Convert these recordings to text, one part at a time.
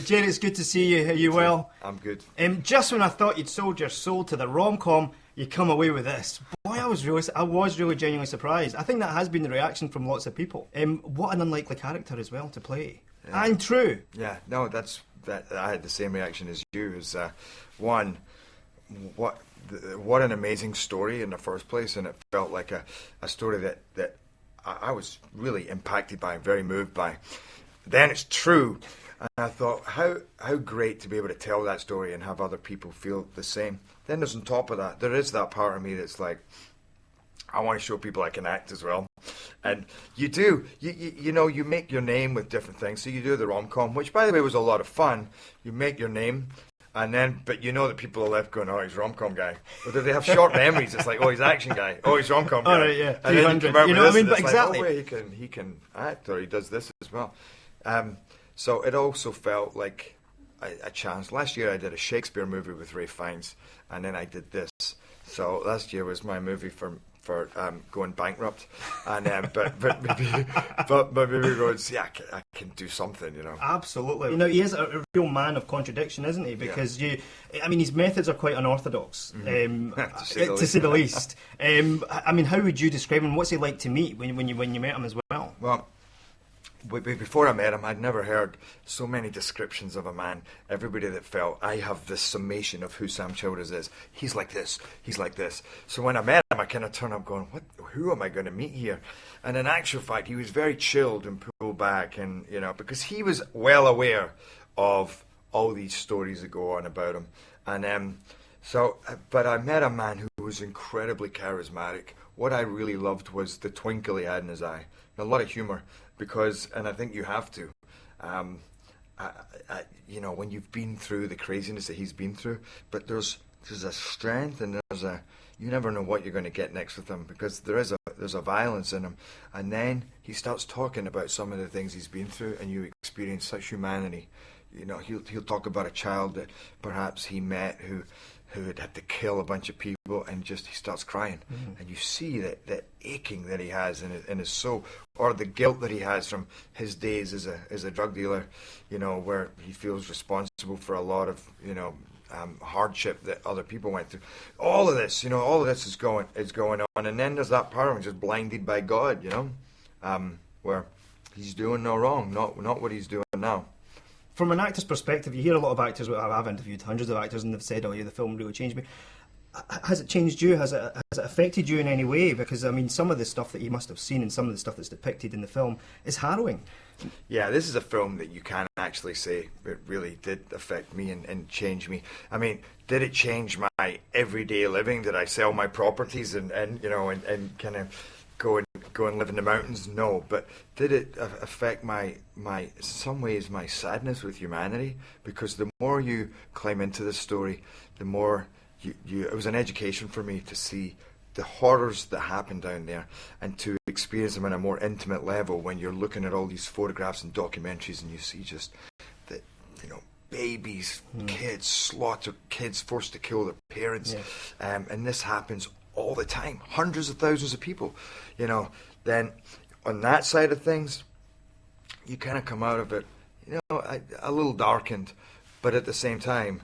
Gerard, it's good to see you. Are you well? I'm good. Just when I thought you'd sold your soul to the rom-com, you come away with this. Boy, I was really genuinely surprised. I think that has been the reaction from lots of people. What an unlikely character as well to play. Yeah. And true. Yeah, no, I had the same reaction as you. Is one, what an amazing story in the first place, and it felt like a story that I was really impacted by and very moved by. Then it's true, and I thought, how great to be able to tell that story and have other people feel the same. Then there's on top of that, there is that part of me that's like, I want to show people I can act as well. And you do, you know, you make your name with different things. So you do the rom-com, which by the way was a lot of fun. You make your name, and then, but you know that people are left going, oh, he's rom-com guy. But they have short memories. It's like, oh, he's action guy. Oh, he's rom-com guy. All right, yeah. And then you come out you know with what I mean? But like, exactly. oh, wait, he can act, or he does this as well. So it also felt like a chance. Last year I did a Shakespeare movie with Ray Fiennes, and then I did this. So last year was my movie for going bankrupt, and but maybe going, see, I can do something, you know. Absolutely. You know, he is a real man of contradiction, isn't he? Because his methods are quite unorthodox, to say the least. I mean, how would you describe him? What's he like to meet when you met him as well? Well, before I met him, I'd never heard so many descriptions of a man. Everybody that felt, I have this summation of who Sam Childers is. He's like this. He's like this. So when I met him, I kind of turned up going, who am I going to meet here? And in actual fact, he was very chilled and pulled back, and you know, because he was well aware of all these stories that go on about him. And but I met a man who was incredibly charismatic. What I really loved was the twinkle he had in his eye. A lot of humor. Because, and I think you have to, you know, when you've been through the craziness that he's been through, but there's a strength, and you never know what you're going to get next with him, because there's a violence in him, and then he starts talking about some of the things he's been through, and you experience such humanity. You know, he'll talk about a child that perhaps he met who had to kill a bunch of people, and just he starts crying, and you see that aching that he has in his soul, or the guilt that he has from his days as a drug dealer, you know, where he feels responsible for a lot of, you know, hardship that other people went through. All of this is going on, and then there's that part of him just blinded by God, you know, where he's doing no wrong, not what he's doing now. From an actor's perspective, you hear a lot of actors. I've interviewed hundreds of actors, and they've said, "Oh, yeah, the film really changed me." Has it changed you? Has it affected you in any way? Because I mean, some of the stuff that you must have seen and some of the stuff that's depicted in the film is harrowing. Yeah, this is a film that you can actually say it really did affect me and change me. I mean, did it change my everyday living? Did I sell my properties and you know and kind of go and live in the mountains? No, but did it affect my some ways my sadness with humanity? Because the more you climb into this story, the more it was an education for me to see the horrors that happen down there, and to experience them on a more intimate level when you're looking at all these photographs and documentaries, and you see just that, you know, babies, kids slaughtered, kids forced to kill their parents, and this happens all the time, hundreds of thousands of people, you know. Then on that side of things, you kind of come out of it, you know, a little darkened, but at the same time,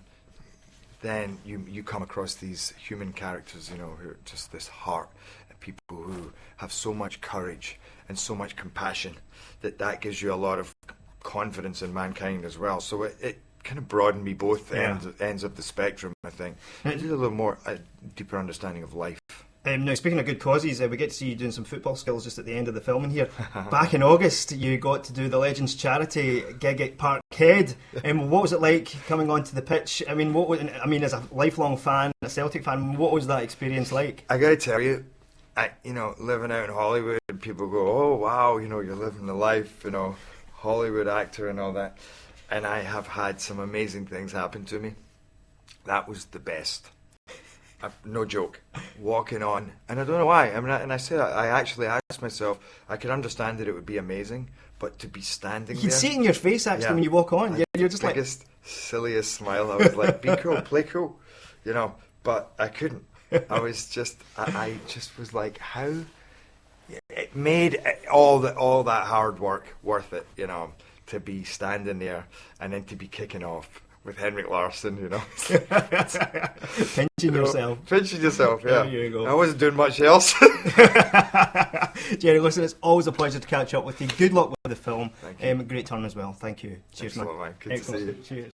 then you come across these human characters, you know, who are just this heart, and people who have so much courage and so much compassion that gives you a lot of confidence in mankind as well. So it kind of broadened me both ends of the spectrum, I think. It did a little more, a deeper understanding of life. Now, speaking of good causes, we get to see you doing some football skills just at the end of the filming here. Back in August, you got to do the Legends charity gig at Parkhead. What was it like coming onto the pitch? I mean, as a lifelong fan, a Celtic fan, what was that experience like? I got to tell you, you know, living out in Hollywood, people go, "Oh wow, you know, you're living the life, you know, Hollywood actor and all that." And I have had some amazing things happen to me. That was the best. No joke. Walking on, and I don't know why. I mean, and I say that, I actually asked myself, I could understand that it would be amazing, but to be standing there... You can see it in your face, actually, when you walk on. You're just like... biggest, silliest smile. I was like, be cool, play cool, you know, but I couldn't. I just was like, how... It made all that hard work worth it, you know, to be standing there and then to be kicking off with Henrik Larsson, you know. Pinching yourself. Pinching yourself, yeah. There you go. I wasn't doing much else. Jerry, listen, it's always a pleasure to catch up with you. Good luck with the film. Thank you. Great turn as well. Thank you. Cheers, Excellent, man. Good to see you. Cheers.